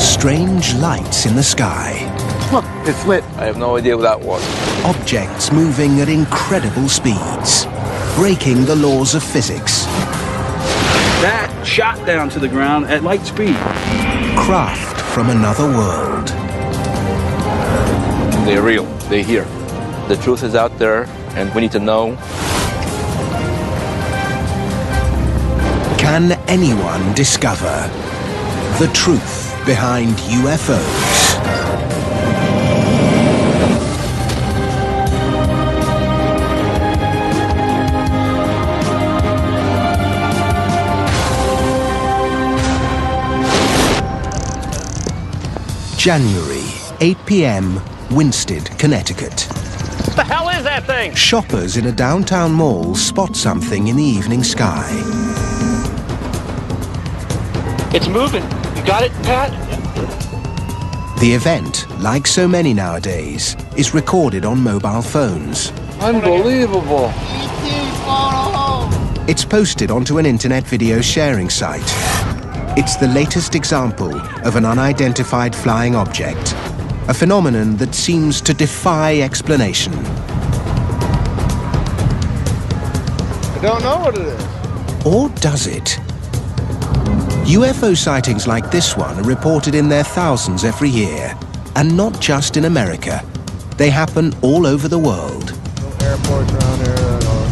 Strange lights in the sky. Look, it's lit. I have no idea what that was. Objects moving at incredible speeds, breaking the laws of physics. That shot down to the ground at light speed. Craft from another world. They're real. They're here. The truth is out there, and we need to know. Can anyone discover the truth behind UFOs? January, 8 p.m., Winsted, Connecticut. What the hell is that thing? Shoppers in a downtown mall spot something in the evening sky. It's moving. You got it, Pat? The event, like so many nowadays, is recorded on mobile phones. Unbelievable. It's posted onto an internet video sharing site. It's the latest example of an unidentified flying object, a phenomenon that seems to defy explanation. I don't know what it is. Or does it? UFO sightings like this one are reported in their thousands every year, and not just in America. They happen all over the world. No airports around here at all.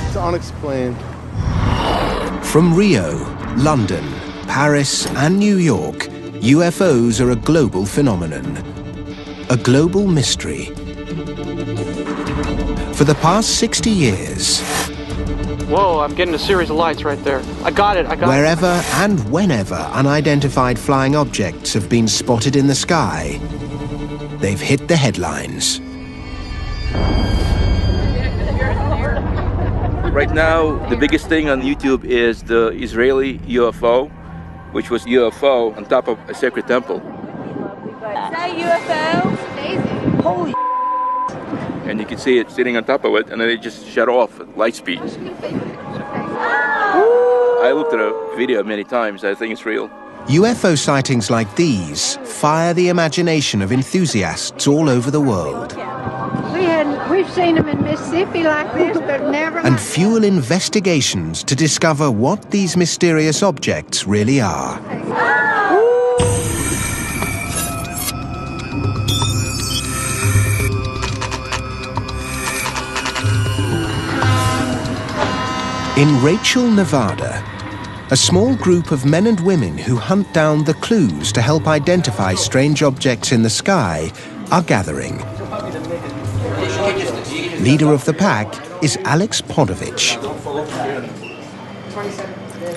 It's unexplained. From Rio, London, Paris and New York, UFOs are a global phenomenon, a global mystery. For the past 60 years, Whoa, I'm getting a series of lights right there. I got it. wherever and whenever unidentified flying objects have been spotted in the sky, they've hit the headlines. Right now, the biggest thing on YouTube is the Israeli UFO, which was UFO on top of a sacred temple. Is that UFO? Amazing. Holy. And you can see it sitting on top of it, and then it just shut off at light speed. I looked at a video many times. I think it's real. UFO sightings like these fire the imagination of enthusiasts all over the world We've seen them in Mississippi like this, but never. and fuel investigations to discover what these mysterious objects really are. In Rachel, Nevada, a small group of men and women who hunt down the clues to help identify strange objects in the sky are gathering. Leader of the pack is Alex Podovich.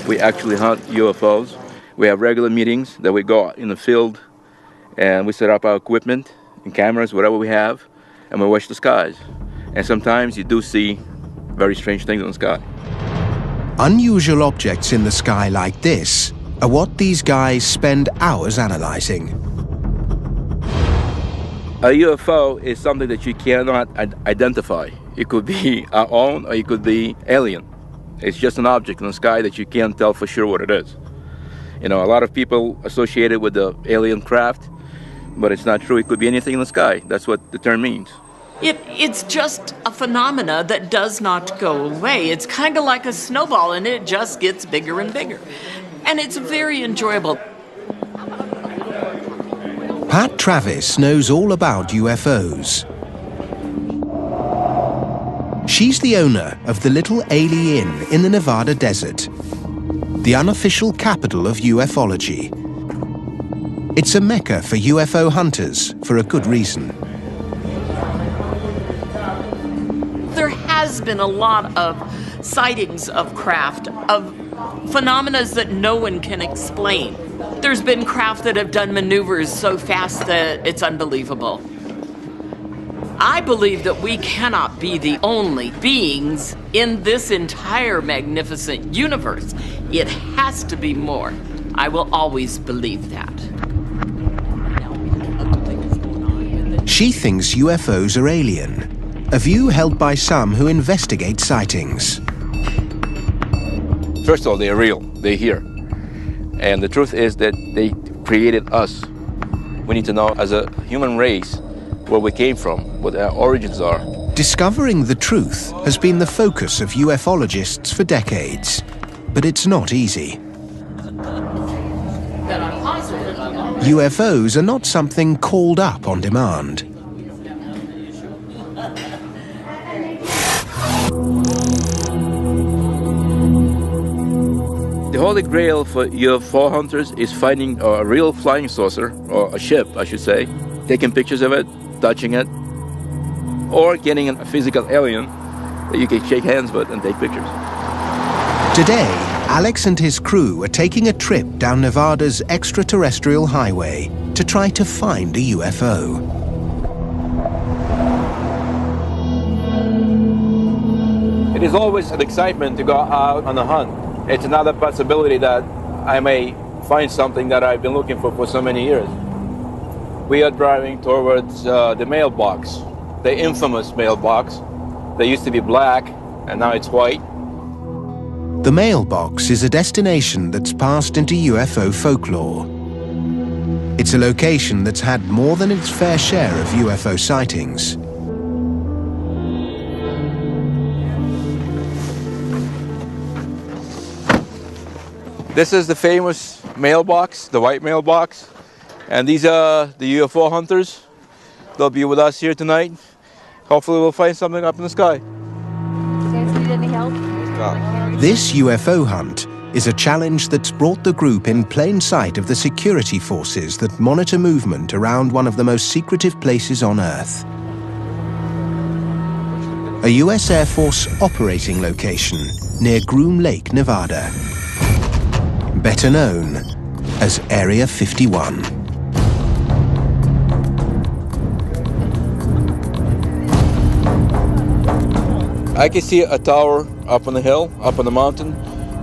We actually hunt UFOs. We have regular meetings that we go out in the field, and we set up our equipment and cameras, whatever we have, and we watch the skies. And sometimes you do see very strange things in the sky. Unusual objects in the sky like this are what these guys spend hours analyzing. A UFO is something that you cannot identify. It could be our own, or it could be alien. It's just an object in the sky that you can't tell for sure what it is. You know, a lot of people associate it with the alien craft, but it's not true. It could be anything in the sky. That's what the term means. It's just a phenomena that does not go away. It's kind of like a snowball, and it just gets bigger and bigger. And it's very enjoyable. Pat Travis knows all about UFOs. She's the owner of the Little Ailey Inn in the Nevada desert, the unofficial capital of ufology. It's a mecca for UFO hunters for a good reason. There has been a lot of sightings of craft, of phenomena that no one can explain. There's been craft that have done maneuvers so fast that it's unbelievable. I believe that we cannot be the only beings in this entire magnificent universe. It has to be more. I will always believe that. She thinks UFOs are alien, a view held by some who investigate sightings. First of all, they're real. They're here. And the truth is that they created us. We need to know as a human race where we came from, what our origins are. Discovering the truth has been the focus of ufologists for decades, but it's not easy. UFOs are not something called up on demand. The holy grail for UFO hunters is finding a real flying saucer, or a ship, I should say, taking pictures of it, touching it, or getting a physical alien that you can shake hands with and take pictures. Today, Alex and his crew are taking a trip down Nevada's extraterrestrial highway to try to find a UFO. It is always an excitement to go out on a hunt. It's another possibility that I may find something that I've been looking for so many years. We are driving towards the mailbox, the infamous mailbox. They used to be black, and now it's white. The mailbox is a destination that's passed into UFO folklore. It's a location that's had more than its fair share of UFO sightings. This is the famous mailbox, the white mailbox. And these are the UFO hunters. They'll be with us here tonight. Hopefully we'll find something up in the sky. You guys need any help? This UFO hunt is a challenge that's brought the group in plain sight of the security forces that monitor movement around one of the most secretive places on Earth. A US Air Force operating location near Groom Lake, Nevada. Better known as Area 51. I can see a tower up on the hill, up on the mountain,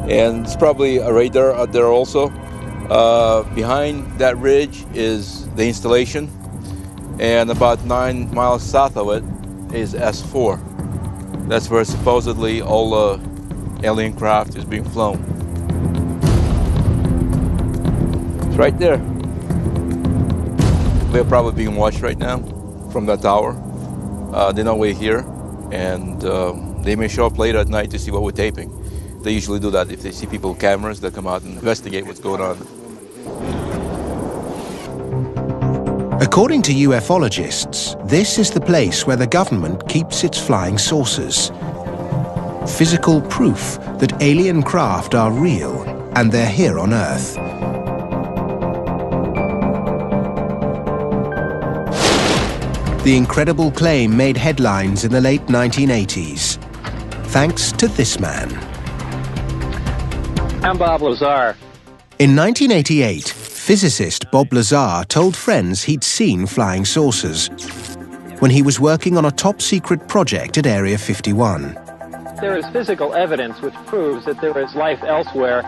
and it's probably a radar out there also. Behind that ridge is the installation, and about 9 miles south of it is S4. That's where supposedly all the alien craft is being flown. It's right there. We're probably being watched right now from that tower. They know we're here, and they may show up later at night to see what we're taping. They usually do that. If they see people with cameras, they'll come out and investigate what's going on. According to ufologists, this is the place where the government keeps its flying saucers. Physical proof that alien craft are real and they're here on Earth. The incredible claim made headlines in the late 1980s, thanks to this man. I'm Bob Lazar. In 1988, physicist Bob Lazar told friends he'd seen flying saucers when he was working on a top-secret project at Area 51. There is physical evidence which proves that there is life elsewhere.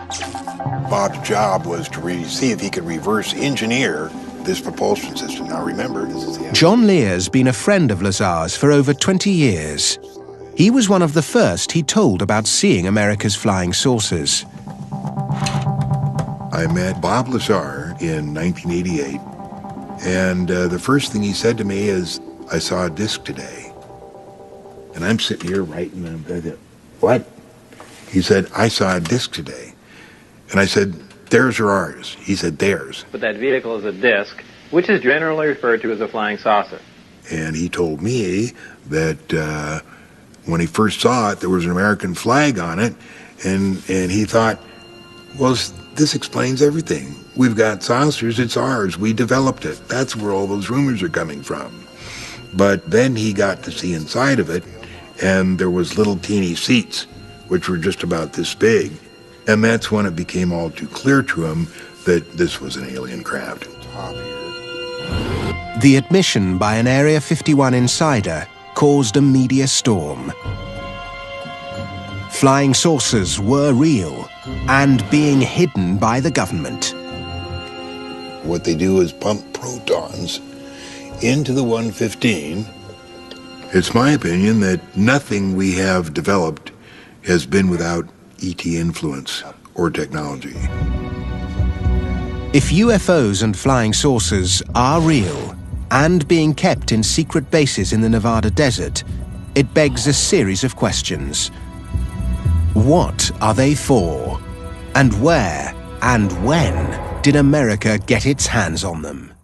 Bob's job was to see if he could reverse engineer this propulsion system. Now remember, this is the... John Lear's been a friend of Lazar's for over 20 years. He was one of the first he told about seeing America's flying saucers. I met Bob Lazar in 1988, and the first thing he said to me is, "I saw a disc today." And I'm sitting here writing, and I thought, "What?" He said, "I saw a disc today." And I said, "Theirs or ours?" He said, "Theirs." But that vehicle is a disc, which is generally referred to as a flying saucer. And he told me that when he first saw it, there was an American flag on it, and he thought, well, this explains everything. We've got saucers, it's ours, we developed it. That's where all those rumors are coming from. But then he got to see inside of it, and there was little teeny seats, which were just about this big. And that's when it became all too clear to him that this was an alien craft. The admission by an Area 51 insider caused a media storm. Flying saucers were real and being hidden by the government. What they do is pump protons into the 115. It's my opinion that nothing we have developed has been without ET influence or technology. If UFOs and flying saucers are real and being kept in secret bases in the Nevada desert, it begs a series of questions. What are they for? And where and when did America get its hands on them?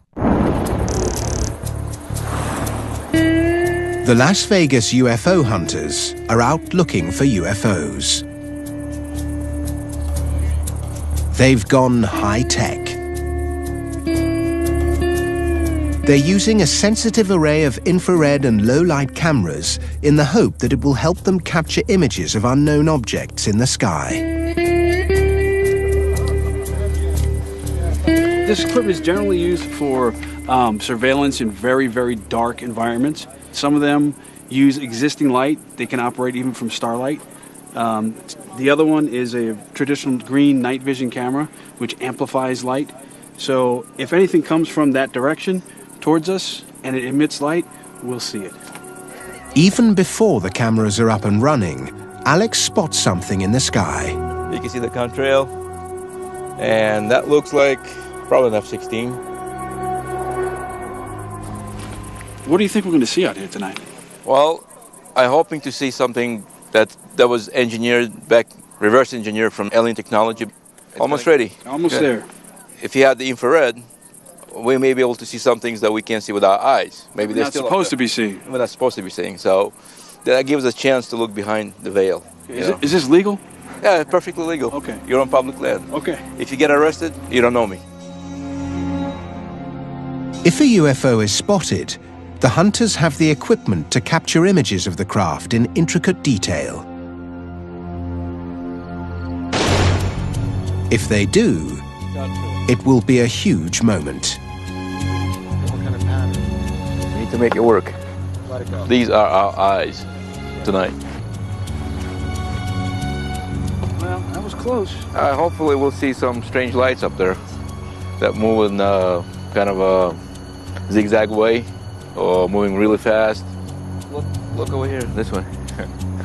The Las Vegas UFO hunters are out looking for UFOs. They've gone high-tech. They're using a sensitive array of infrared and low-light cameras in the hope that it will help them capture images of unknown objects in the sky. This equipment is generally used for surveillance in very, very dark environments. Some of them use existing light. They can operate even from starlight. The other one is a traditional green night vision camera, which amplifies light. So if anything comes from that direction towards us and it emits light, we'll see it. Even before the cameras are up and running, Alex spots something in the sky. You can see the contrail, and that looks like probably an F-16. What do you think we're going to see out here tonight? Well, I'm hoping to see something that was engineered back, reverse engineered from alien technology. Almost ready. Almost there. If you had the infrared, we may be able to see some things that we can't see with our eyes. Maybe they're still supposed to be seeing. We're not supposed to be seeing. So that gives us a chance to look behind the veil. Is this legal? Yeah, it's perfectly legal. Okay. You're on public land. Okay. If you get arrested, you don't know me. If a UFO is spotted, the hunters have the equipment to capture images of the craft in intricate detail. If they do, it will be a huge moment. We need to make it work. These are our eyes tonight. Well, that was close. Hopefully we'll see some strange lights up there that move in kind of a zigzag way or moving really fast. Look over here, this way.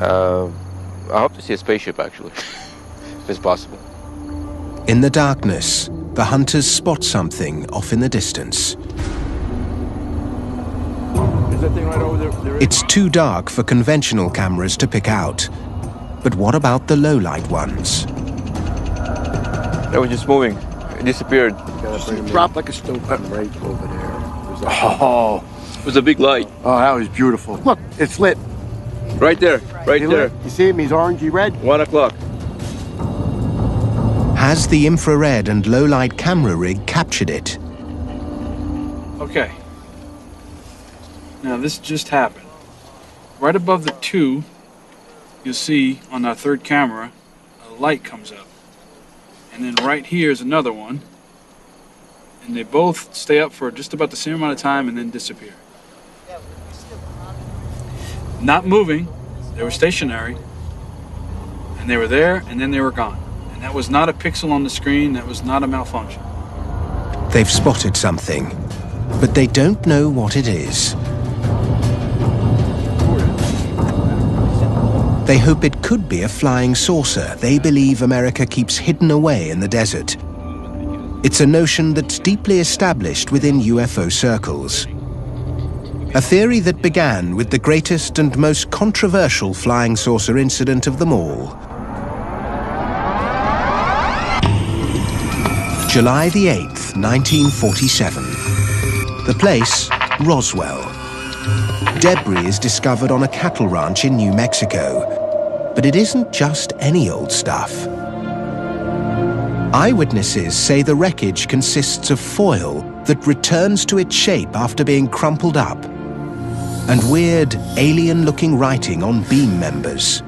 I hope to see a spaceship, actually, if it's possible. In the darkness, the hunters spot something off in the distance. Is that thing right over there? It's too dark for conventional cameras to pick out. But what about the low-light ones? It was just moving. It disappeared. It dropped like a stone right over there. Oh, it was a big light. Oh, that was beautiful. Look, it's lit. Right there, right there. You see him? He's orangey red. 1 o'clock. Has the infrared and low-light camera rig captured it? Okay. Now this just happened. Right above the 2, you'll see on our third camera, a light comes up. And then right here is another one. And they both stay up for just about the same amount of time and then disappear. Not moving, they were stationary. And they were there and then they were gone. And that was not a pixel on the screen, that was not a malfunction. They've spotted something, but they don't know what it is. They hope it could be a flying saucer they believe America keeps hidden away in the desert. It's a notion that's deeply established within UFO circles. A theory that began with the greatest and most controversial flying saucer incident of them all. July the 8th, 1947. The place, Roswell. Debris is discovered on a cattle ranch in New Mexico. But it isn't just any old stuff. Eyewitnesses say the wreckage consists of foil that returns to its shape after being crumpled up, and weird, alien-looking writing on beam members.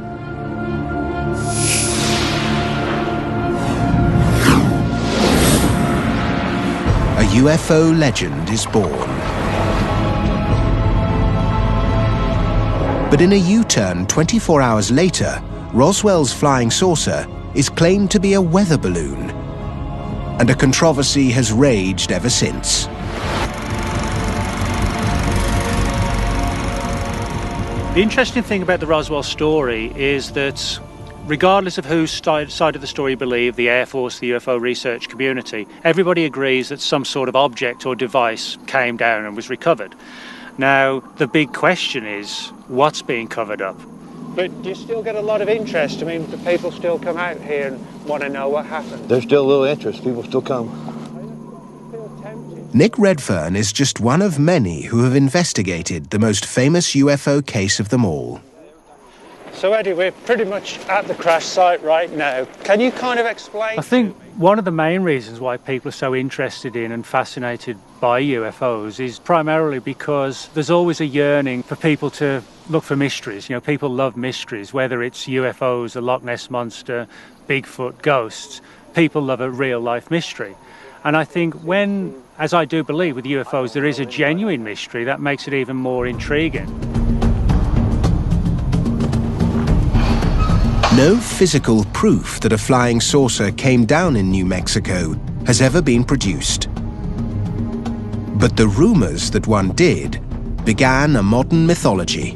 A UFO legend is born. But in a U-turn 24 hours later, Roswell's flying saucer is claimed to be a weather balloon, and a controversy has raged ever since. The interesting thing about the Roswell story is that regardless of whose side of the story you believe, the Air Force, the UFO research community, everybody agrees that some sort of object or device came down and was recovered. Now, the big question is, what's being covered up? But do you still get a lot of interest? I mean, do people still come out here and want to know what happened? There's still a little interest. People still come. Nick Redfern is just one of many who have investigated the most famous UFO case of them all. So, Eddie, we're pretty much at the crash site right now. Can you kind of explain? I think one of the main reasons why people are so interested in and fascinated by UFOs is primarily because there's always a yearning for people to look for mysteries. You know, people love mysteries, whether it's UFOs, the Loch Ness Monster, Bigfoot, ghosts. People love a real-life mystery. And I think when, as I do believe with UFOs, there is a genuine mystery, that makes it even more intriguing. No physical proof that a flying saucer came down in New Mexico has ever been produced. But the rumors that one did began a modern mythology.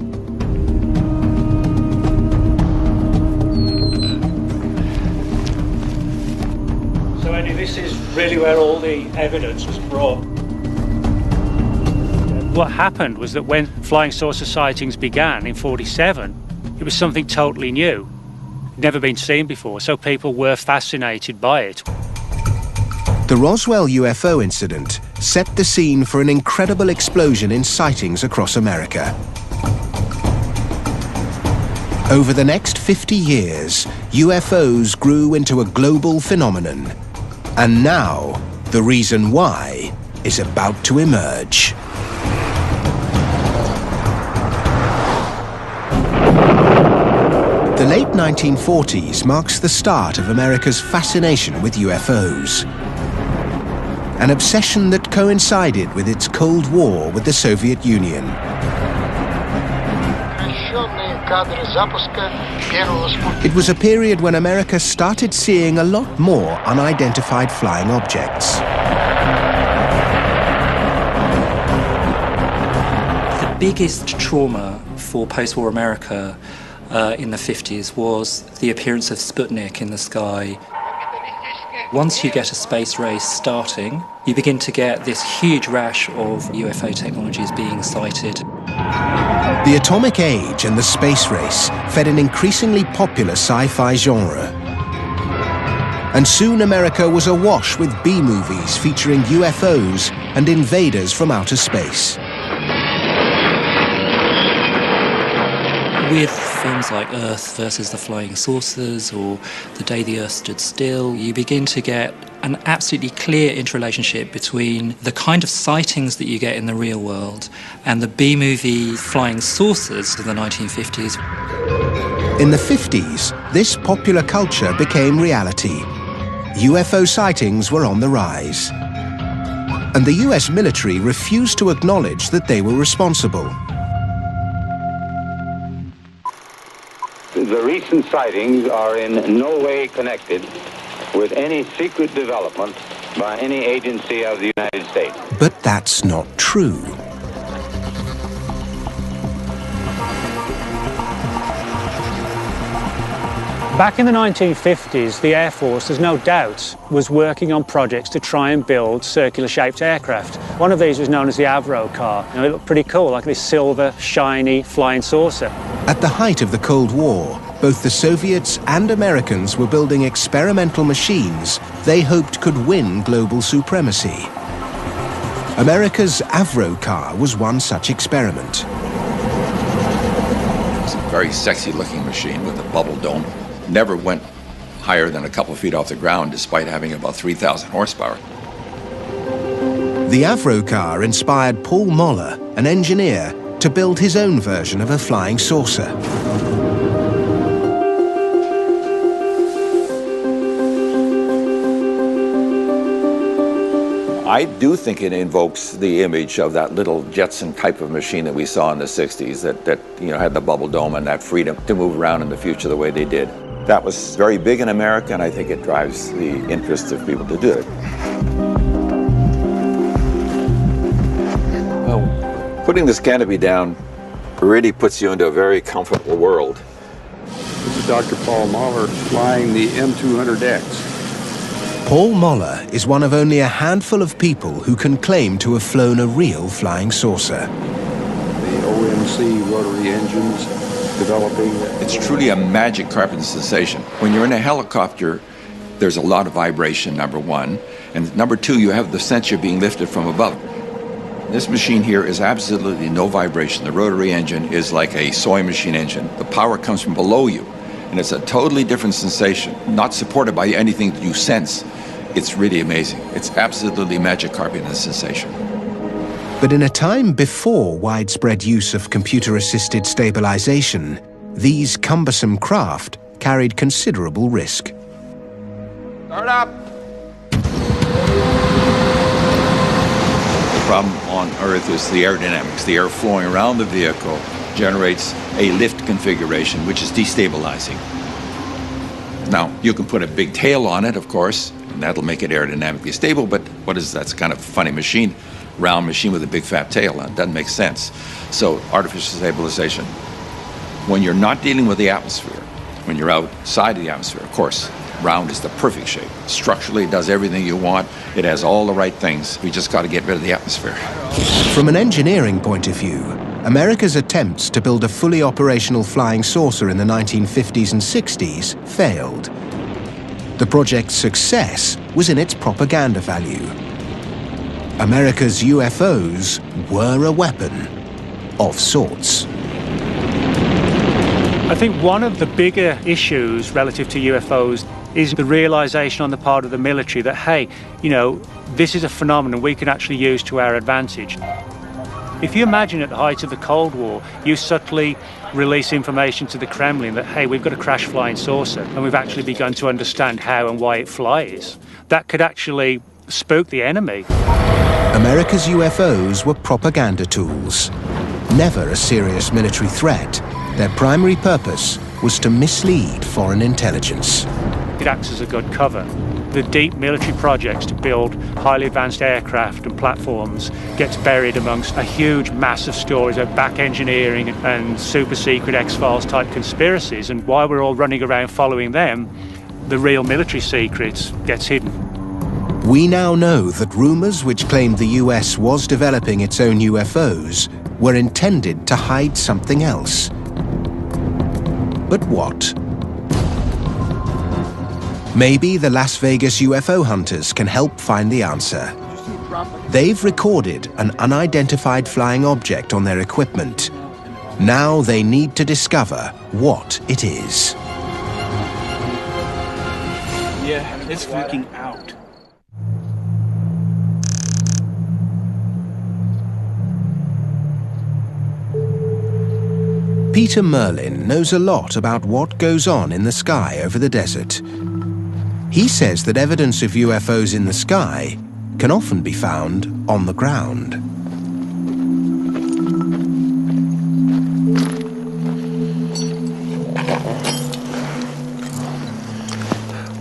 So, Eddie, this is really where all the evidence was brought. What happened was that when flying saucer sightings began in '47, it was something totally new. Never been seen before, so people were fascinated by it. The Roswell UFO incident set the scene for an incredible explosion in sightings across America. Over the next 50 years, UFOs grew into a global phenomenon. And now, the reason why is about to emerge. The late 1940s marks the start of America's fascination with UFOs. An obsession that coincided with its Cold War with the Soviet Union. It was a period when America started seeing a lot more unidentified flying objects. The biggest trauma for post-war America in the 50s was the appearance of Sputnik in the sky. Once you get a space race starting, you begin to get this huge rash of UFO technologies being sighted. The atomic age and the space race fed an increasingly popular sci-fi genre. And soon America was awash with B-movies featuring UFOs and invaders from outer space. With films like Earth versus the Flying Saucers or The Day the Earth Stood Still, you begin to get an absolutely clear interrelationship between the kind of sightings that you get in the real world and the B-movie flying saucers of the 1950s. In the 50s, this popular culture became reality. UFO sightings were on the rise. And the US military refused to acknowledge that they were responsible. The recent sightings are in no way connected with any secret development by any agency of the United States. But that's not true. Back in the 1950s, the Air Force, there's no doubt, was working on projects to try and build circular-shaped aircraft. One of these was known as the Avro car. You know, it looked pretty cool, like this silver, shiny, flying saucer. At the height of the Cold War, both the Soviets and Americans were building experimental machines they hoped could win global supremacy. America's Avro car was one such experiment. It's a very sexy-looking machine with a bubble dome. Never went higher than a couple feet off the ground, despite having about 3,000 horsepower. The Avro car inspired Paul Moller, an engineer, to build his own version of a flying saucer. I do think it invokes the image of that little Jetson type of machine that we saw in the 60s that had the bubble dome and that freedom to move around in the future the way they did. That was very big in America, and I think it drives the interest of people to do it. Well, putting this canopy down really puts you into a very comfortable world. Dr. Paul Mahler flying the M200X. Paul Moller is one of only a handful of people who can claim to have flown a real flying saucer. The OMC rotary engines developing. It's truly a magic carpet sensation. When you're in a helicopter, there's a lot of vibration, number one. And number two, you have the sense you're being lifted from above. This machine here is absolutely no vibration. The rotary engine is like a sewing machine engine. The power comes from below you. And it's a totally different sensation, not supported by anything that you sense. It's really amazing. It's absolutely magic carpet and sensation. But in a time before widespread use of computer-assisted stabilization, these cumbersome craft carried considerable risk. Start up! The problem on Earth is the aerodynamics. The air flowing around the vehicle generates a lift configuration, which is destabilizing. Now, you can put a big tail on it, of course, and that'll make it aerodynamically stable, but what is that's kind of funny machine, round machine with a big fat tail. That doesn't make sense. So, artificial stabilization. When you're not dealing with the atmosphere, when you're outside of the atmosphere, of course, round is the perfect shape. Structurally, it does everything you want. It has all the right things. We just got to get rid of the atmosphere. From an engineering point of view, America's attempts to build a fully operational flying saucer in the 1950s and 60s failed. The project's success was in its propaganda value. America's UFOs were a weapon of sorts. I think one of the bigger issues relative to UFOs is the realization on the part of the military that, hey, you know, this is a phenomenon we can actually use to our advantage. If you imagine at the height of the Cold War, you subtly release information to the Kremlin that, hey, we've got a crash flying saucer, and we've actually begun to understand how and why it flies. That could actually spook the enemy. America's UFOs were propaganda tools. Never a serious military threat, their primary purpose was to mislead foreign intelligence. It acts as a good cover. The deep military projects to build highly advanced aircraft and platforms gets buried amongst a huge mass of stories of back engineering and super secret X-Files type conspiracies, and while we're all running around following them, the real military secrets gets hidden. We now know that rumors which claimed the US was developing its own UFOs were intended to hide something else. But what? Maybe the Las Vegas UFO hunters can help find the answer. They've recorded an unidentified flying object on their equipment. Now they need to discover what it is. Yeah, it's freaking out. Peter Merlin knows a lot about what goes on in the sky over the desert. He says that evidence of UFOs in the sky can often be found on the ground.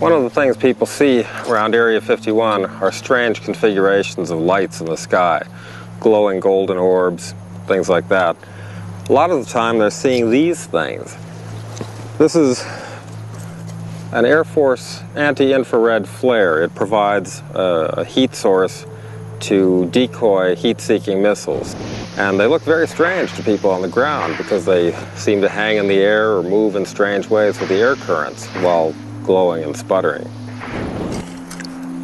One of the things people see around Area 51 are strange configurations of lights in the sky, glowing golden orbs, things like that. A lot of the time they're seeing these things. This is an Air Force anti-infrared flare. It provides a heat source to decoy heat-seeking missiles. And they look very strange to people on the ground because they seem to hang in the air or move in strange ways with the air currents while glowing and sputtering.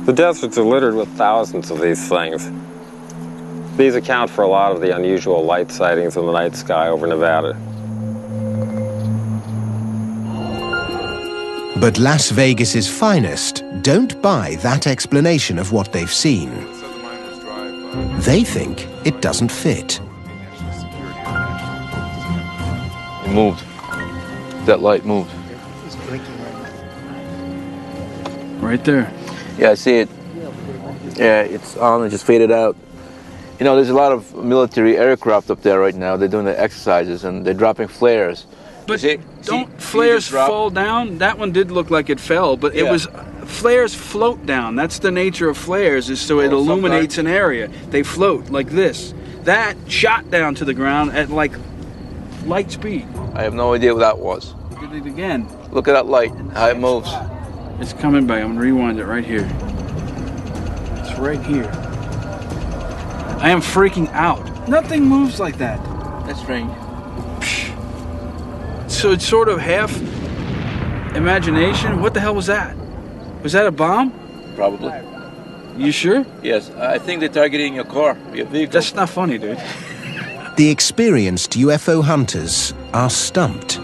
The deserts are littered with thousands of these things. These account for a lot of the unusual light sightings in the night sky over Nevada. But Las Vegas's finest don't buy that explanation of what they've seen. They think it doesn't fit. It moved. That light moved. Right there. Yeah, I see it. Yeah, it's on. It just faded out. You know, there's a lot of military aircraft up there right now. They're doing the exercises and they're dropping flares. But don't flares fall down? That one did look like it fell, but it was, flares float down. That's the nature of flares, is so it illuminates an area. They float like this. That shot down to the ground at like light speed. I have no idea what that was. Did it again. Look at that light, how it moves. It's coming back. I'm gonna rewind it right here. It's right here. I am freaking out. Nothing moves like that. That's strange. So it's sort of half imagination. What the hell was that? Was that a bomb? Probably. You sure? Yes, I think they're targeting your car, your vehicle. That's not funny, dude. The experienced UFO hunters are stumped.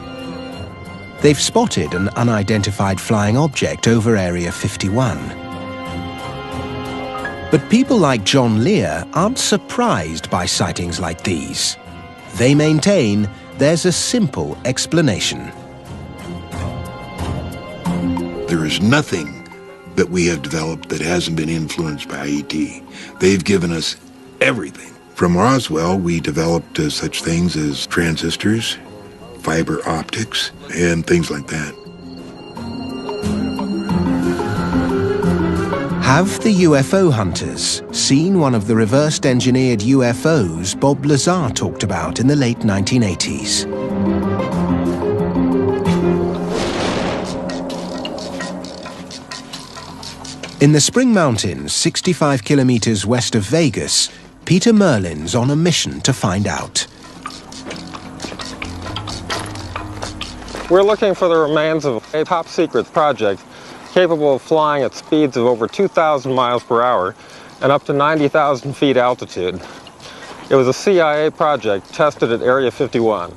They've spotted an unidentified flying object over Area 51. But people like John Lear aren't surprised by sightings like these. They maintain there's a simple explanation. There is nothing that we have developed that hasn't been influenced by ET. They've given us everything. From Roswell, we developed such things as transistors, fiber optics, and things like that. Have the UFO hunters seen one of the reversed engineered UFOs Bob Lazar talked about in the late 1980s? In the Spring Mountains, 65 kilometers west of Vegas, Peter Merlin's on a mission to find out. We're looking for the remains of a top-secret project capable of flying at speeds of over 2,000 miles per hour and up to 90,000 feet altitude. It was a CIA project tested at Area 51.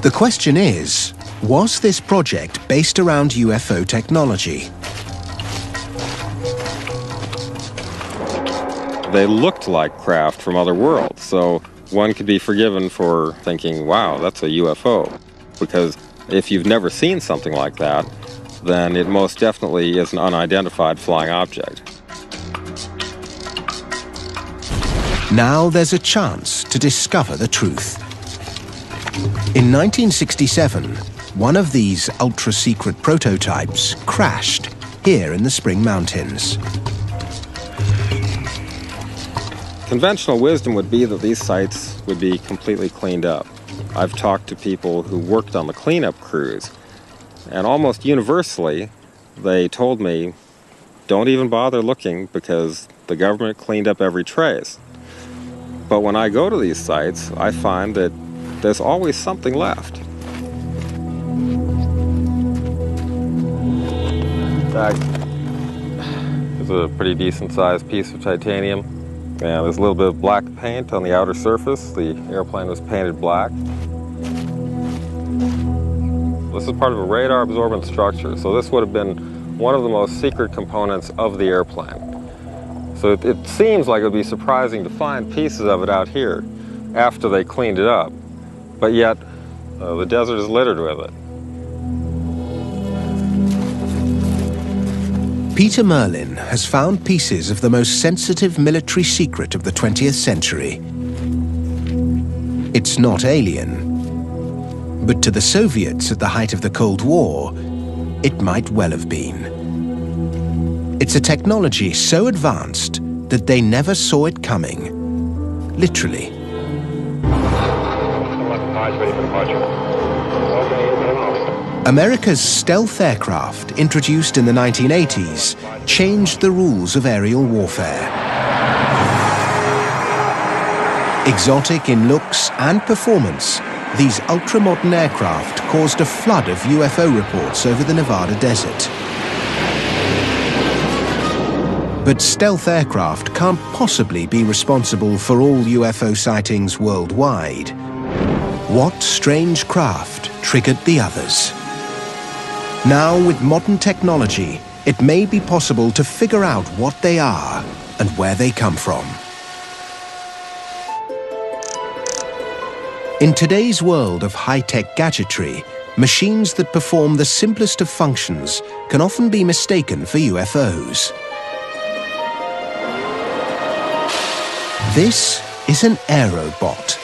The question is, was this project based around UFO technology? They looked like craft from other worlds, so one could be forgiven for thinking, wow, that's a UFO. Because if you've never seen something like that, then it most definitely is an unidentified flying object. Now there's a chance to discover the truth. In 1967, one of these ultra-secret prototypes crashed here in the Spring Mountains. Conventional wisdom would be that these sites would be completely cleaned up. I've talked to people who worked on the cleanup crews, and almost universally, they told me, don't even bother looking because the government cleaned up every trace. But when I go to these sites, I find that there's always something left. That is a pretty decent-sized piece of titanium. And there's a little bit of black paint on the outer surface. The airplane was painted black. This is part of a radar-absorbent structure, so this would have been one of the most secret components of the airplane. So it seems like it would be surprising to find pieces of it out here after they cleaned it up, but yet the desert is littered with it. Peter Merlin has found pieces of the most sensitive military secret of the 20th century. It's not alien, but to the Soviets at the height of the Cold War, it might well have been. It's a technology so advanced that they never saw it coming, literally. America's stealth aircraft, introduced in the 1980s, changed the rules of aerial warfare. Exotic in looks and performance, these ultra-modern aircraft caused a flood of UFO reports over the Nevada desert. But stealth aircraft can't possibly be responsible for all UFO sightings worldwide. What strange craft triggered the others? Now, with modern technology, it may be possible to figure out what they are and where they come from. In today's world of high-tech gadgetry, machines that perform the simplest of functions can often be mistaken for UFOs. This is an aerobot.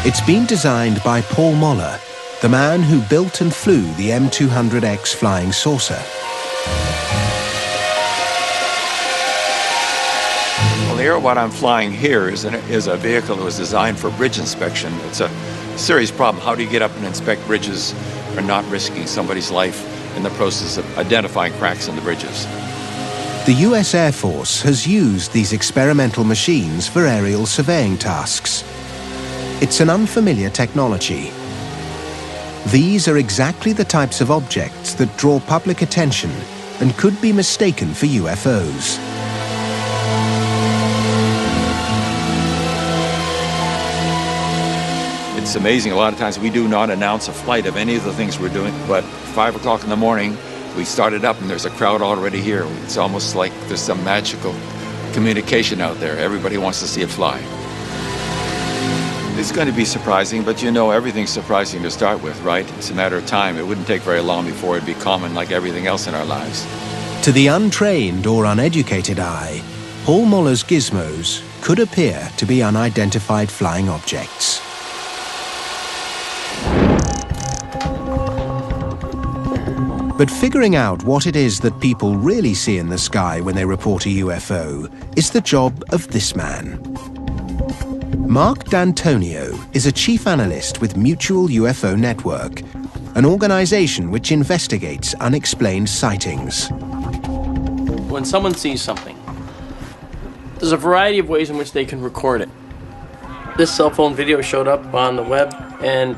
It's been designed by Paul Moller, the man who built and flew the M200X flying saucer. Well, the Here, what I'm flying here is a vehicle that was designed for bridge inspection. It's a serious problem. How do you get up and inspect bridges or not risking somebody's life in the process of identifying cracks in the bridges? The US Air Force has used these experimental machines for aerial surveying tasks. It's an unfamiliar technology. These are exactly the types of objects that draw public attention and could be mistaken for UFOs. It's amazing. A lot of times we do not announce a flight of any of the things we're doing, but 5 o'clock in the morning, we started up and there's a crowd already here. It's almost like there's some magical communication out there. Everybody wants to see it fly. It's going to be surprising, but you know everything's surprising to start with, right? It's a matter of time. It wouldn't take very long before it'd be common like everything else in our lives. To the untrained or uneducated eye, Paul Muller's gizmos could appear to be unidentified flying objects. But figuring out what it is that people really see in the sky when they report a UFO is the job of this man. Mark D'Antonio is a chief analyst with Mutual UFO Network, an organization which investigates unexplained sightings. When someone sees something, there's a variety of ways in which they can record it. This cell phone video showed up on the web, and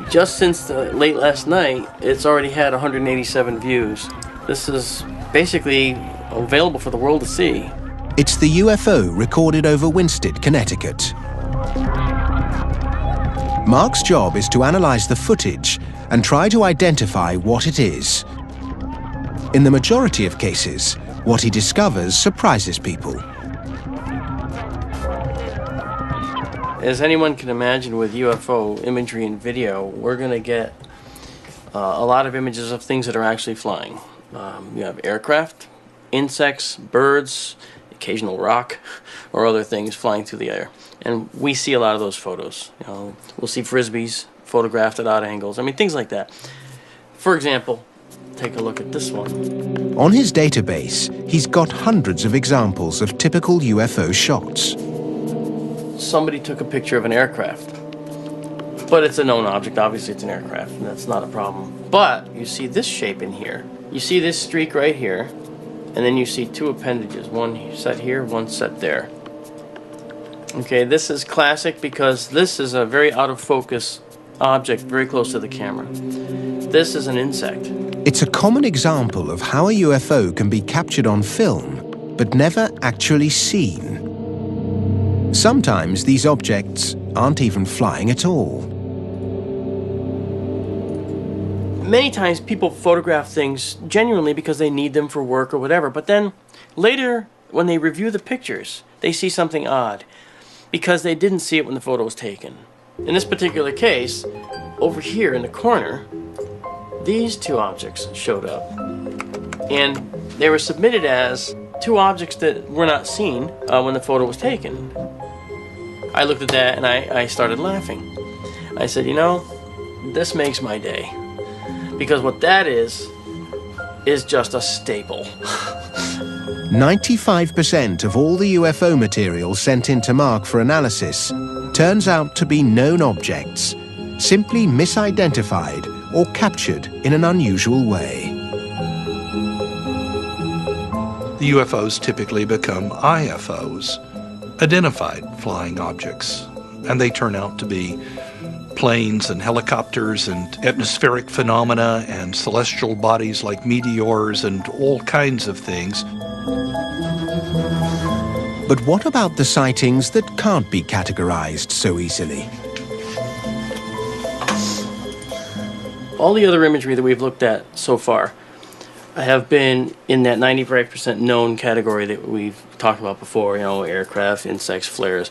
just since late last night, it's already had 187 views. This is basically available for the world to see. It's the UFO recorded over Winsted, Connecticut. Mark's job is to analyze the footage and try to identify what it is. In the majority of cases, what he discovers surprises people. As anyone can imagine with UFO imagery and video, we're going to get a lot of images of things that are actually flying. You have aircraft, insects, birds, occasional rock, or other things flying through the air. And we see a lot of those photos. You know, we'll see frisbees photographed at odd angles. I mean, things like that. For example, take a look at this one. On his database, he's got hundreds of examples of typical UFO shots. Somebody took a picture of an aircraft. But it's a known object. Obviously, it's an aircraft, and that's not a problem. But you see this shape in here. You see this streak right here, and then you see two appendages. One set here, one set there. Okay, this is classic because this is a very out of focus object very close to the camera. This is an insect. It's a common example of how a UFO can be captured on film, but never actually seen. Sometimes these objects aren't even flying at all. Many times people photograph things genuinely because they need them for work or whatever, but then later when they review the pictures, they see something odd because they didn't see it when the photo was taken. In this particular case, over here in the corner, these two objects showed up, and they were submitted as two objects that were not seen when the photo was taken. I looked at that and I started laughing. I said, you know, this makes my day. Because what that is just a staple. 95% of all the UFO material sent in to Mark for analysis turns out to be known objects, simply misidentified or captured in an unusual way. The UFOs typically become IFOs, identified flying objects, and they turn out to be planes and helicopters and atmospheric phenomena and celestial bodies like meteors and all kinds of things. But what about the sightings that can't be categorized so easily? All the other imagery that we've looked at so far have been in that 95% known category that we've talked about before, you know, aircraft, insects, flares.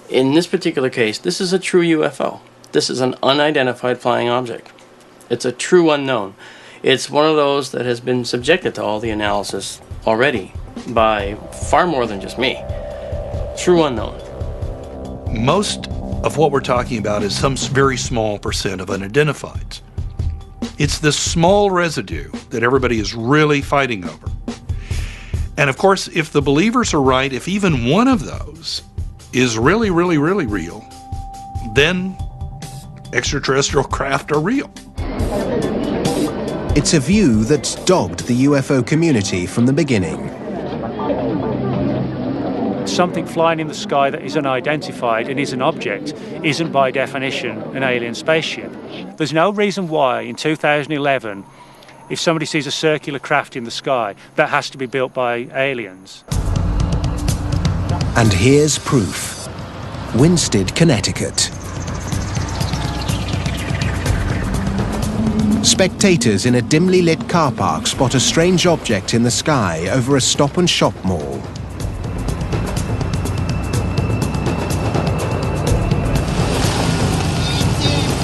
In this particular case, this is a true UFO. This is an unidentified flying object. It's a true unknown. It's one of those that has been subjected to all the analysis already by far more than just me. True unknown. Most of what we're talking about is some very small percent of unidentifieds. It's this small residue that everybody is really fighting over. And of course, if the believers are right, if even one of those is really, really, really real, then extraterrestrial craft are real. It's a view that's dogged the UFO community from the beginning. Something flying in the sky that is unidentified and is an object isn't by definition an alien spaceship. There's no reason why in 2011, if somebody sees a circular craft in the sky, that has to be built by aliens. And here's proof. Winsted, Connecticut. Spectators in a dimly lit car park spot a strange object in the sky over a Stop and Shop mall.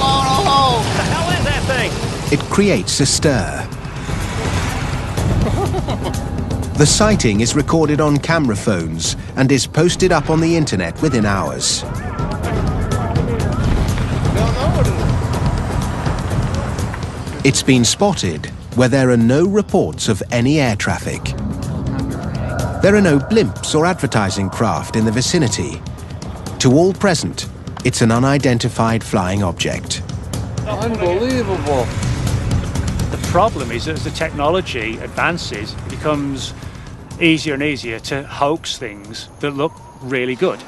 What the hell is that thing? It creates a stir. The sighting is recorded on camera phones and is posted up on the internet within hours. It's been spotted where there are no reports of any air traffic. There are no blimps or advertising craft in the vicinity. To all present, it's an unidentified flying object. Unbelievable. The problem is that as the technology advances, it becomes easier and easier to hoax things that look really good.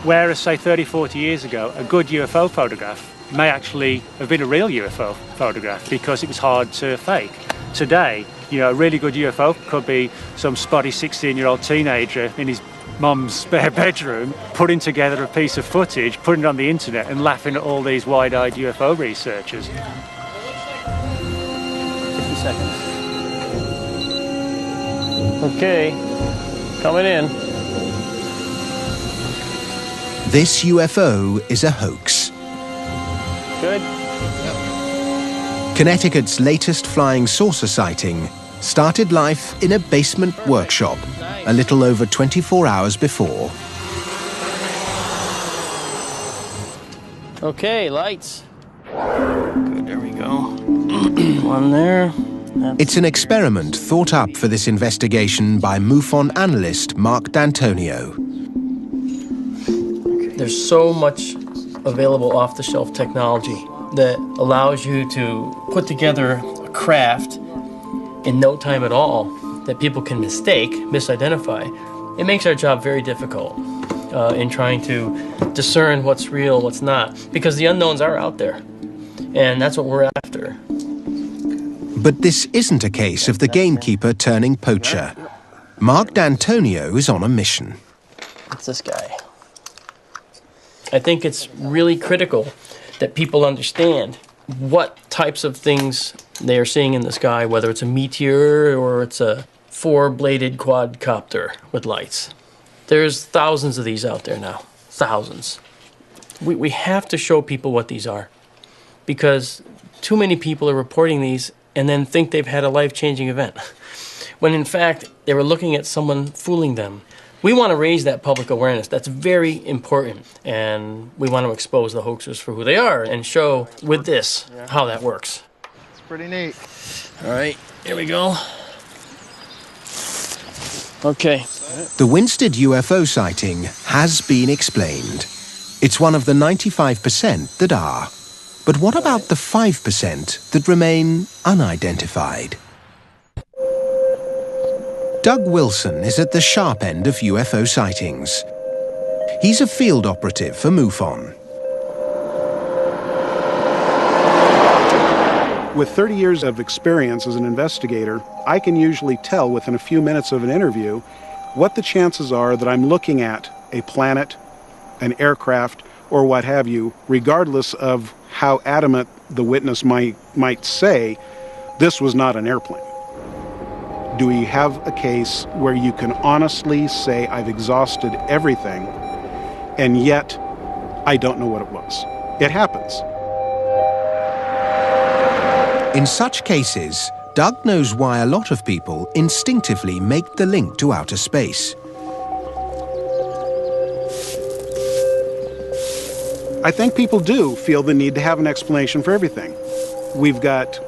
Whereas, say, 30, 40 years ago, a good UFO photograph may actually have been a real UFO photograph because it was hard to fake. Today, you know, a really good UFO could be some spotty 16-year-old teenager in his mum's spare bedroom putting together a piece of footage, putting it on the internet and laughing at all these wide-eyed UFO researchers. 50 seconds. Okay, coming in. This UFO is a hoax. Good. Connecticut's latest flying saucer sighting started life in a basement workshop a little over 24 hours before. Okay, lights. Good, there we go. One there. It's an experiment thought up for this investigation by MUFON analyst Mark D'Antonio. There's so much available off-the-shelf technology that allows you to put together a craft in no time at all that people can misidentify. It makes our job very difficult in trying to discern what's real, what's not, because the unknowns are out there, and that's what we're after. But this isn't a case of the gamekeeper turning poacher. Mark D'Antonio is on a mission. It's this guy. I think it's really critical that people understand what types of things they are seeing in the sky, whether it's a meteor or it's a four-bladed quadcopter with lights. There's thousands of these out there now, thousands. We have to show people what these are because too many people are reporting these and then think they've had a life-changing event, when in fact they were looking at someone fooling them. We want to raise that public awareness. That's very important. And we want to expose the hoaxers for who they are and show with this how that works. It's pretty neat. All right, here we go. Okay. The Winsted UFO sighting has been explained. It's one of the 95% that are. But what about the 5% that remain unidentified? Doug Wilson is at the sharp end of UFO sightings. He's a field operative for MUFON. With 30 years of experience as an investigator, I can usually tell within a few minutes of an interview what the chances are that I'm looking at a planet, an aircraft, or what have you, regardless of how adamant the witness might say this was not an airplane. Do we have a case where you can honestly say I've exhausted everything and yet I don't know what it was? It happens. In such cases, Doug knows why a lot of people instinctively make the link to outer space. I think people do feel the need to have an explanation for everything. We've got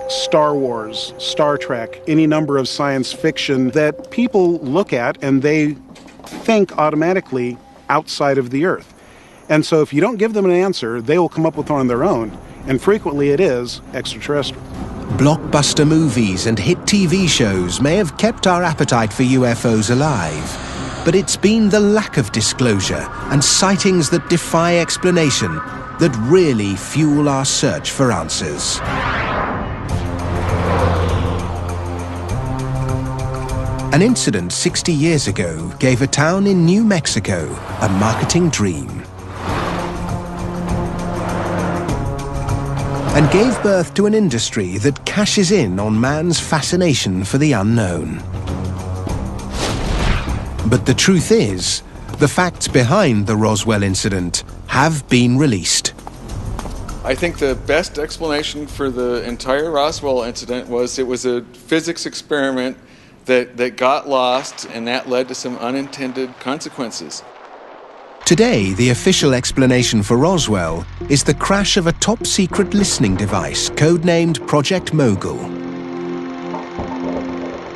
Star Wars, Star Trek, any number of science fiction that people look at and they think automatically outside of the Earth. And so if you don't give them an answer, they will come up with one on their own. And frequently it is extraterrestrial. Blockbuster movies and hit TV shows may have kept our appetite for UFOs alive, but it's been the lack of disclosure and sightings that defy explanation that really fuel our search for answers. An incident 60 years ago gave a town in New Mexico a marketing dream and gave birth to an industry that cashes in on man's fascination for the unknown. But the truth is, the facts behind the Roswell incident have been released. I think the best explanation for the entire Roswell incident was it was a physics experiment that got lost, and that led to some unintended consequences. Today, the official explanation for Roswell is the crash of a top-secret listening device codenamed Project Mogul.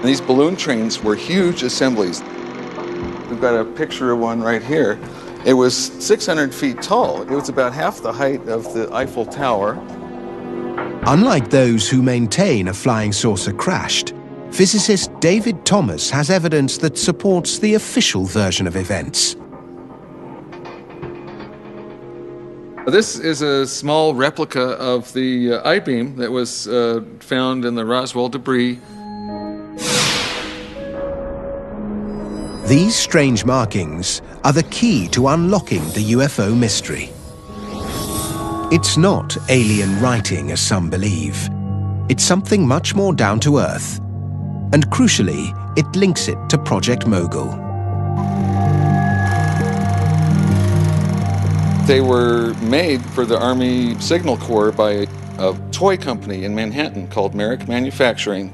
These balloon trains were huge assemblies. We've got a picture of one right here. It was 600 feet tall. It was about half the height of the Eiffel Tower. Unlike those who maintain a flying saucer crashed, physicist David Thomas has evidence that supports the official version of events. This is a small replica of the I-beam that was found in the Roswell debris. These strange markings are the key to unlocking the UFO mystery. It's not alien writing, as some believe. It's something much more down to earth. And crucially, it links it to Project Mogul. They were made for the Army Signal Corps by a toy company in Manhattan called Merrick Manufacturing.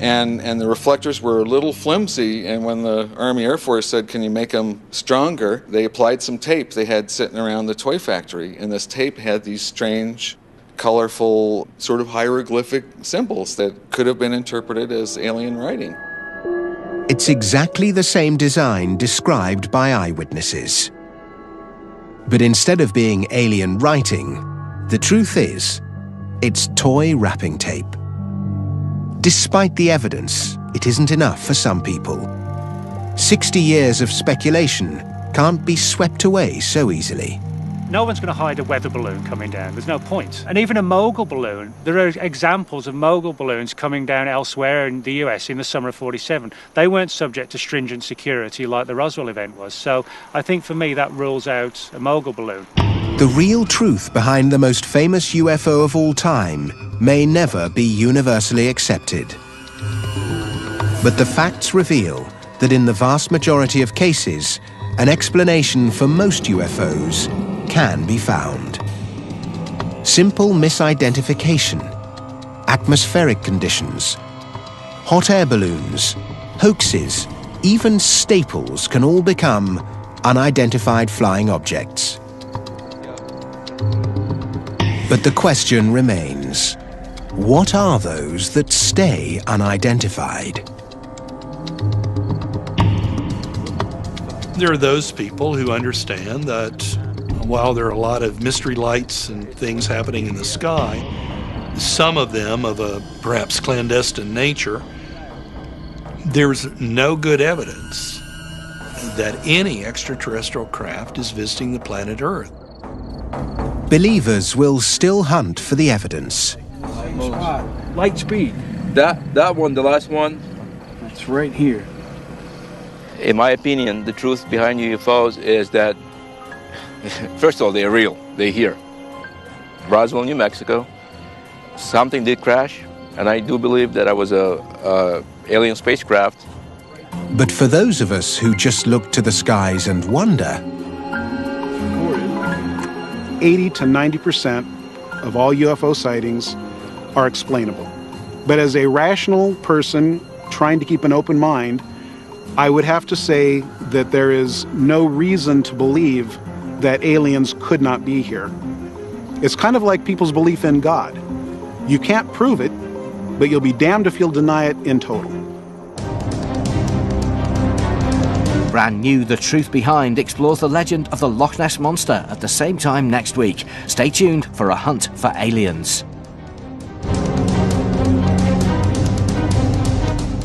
And the reflectors were a little flimsy, and when the Army Air Force said, can you make them stronger, they applied some tape they had sitting around the toy factory. And this tape had these strange, colorful, sort of hieroglyphic symbols that could have been interpreted as alien writing. It's exactly the same design described by eyewitnesses. But instead of being alien writing, the truth is, it's toy wrapping tape. Despite the evidence, it isn't enough for some people. 60 years of speculation can't be swept away so easily. No one's going to hide a weather balloon coming down. There's no point. And even a mogul balloon, there are examples of mogul balloons coming down elsewhere in the US in the summer of '47. They weren't subject to stringent security like the Roswell event was. So I think for me that rules out a mogul balloon. The real truth behind the most famous UFO of all time may never be universally accepted. But the facts reveal that in the vast majority of cases, an explanation for most UFOs can be found. Simple misidentification, atmospheric conditions, hot air balloons, hoaxes, even staples can all become unidentified flying objects. But the question remains, what are those that stay unidentified? There are those people who understand that while there are a lot of mystery lights and things happening in the sky, some of them of a perhaps clandestine nature, there's no good evidence that any extraterrestrial craft is visiting the planet Earth. Believers will still hunt for the evidence. Light speed. That one, the last one, it's right here. In my opinion, the truth behind UFOs is that, first of all, they're real. They're here. Roswell, New Mexico. Something did crash, and I do believe that I was a alien spacecraft. But for those of us who just look to the skies and wonder, 80 to 90% of all UFO sightings are explainable. But as a rational person trying to keep an open mind, I would have to say that there is no reason to believe that aliens could not be here. It's kind of like people's belief in God. You can't prove it, but you'll be damned if you'll deny it in total. Brand new The Truth Behind explores the legend of the Loch Ness Monster at the same time next week. Stay tuned for a hunt for aliens.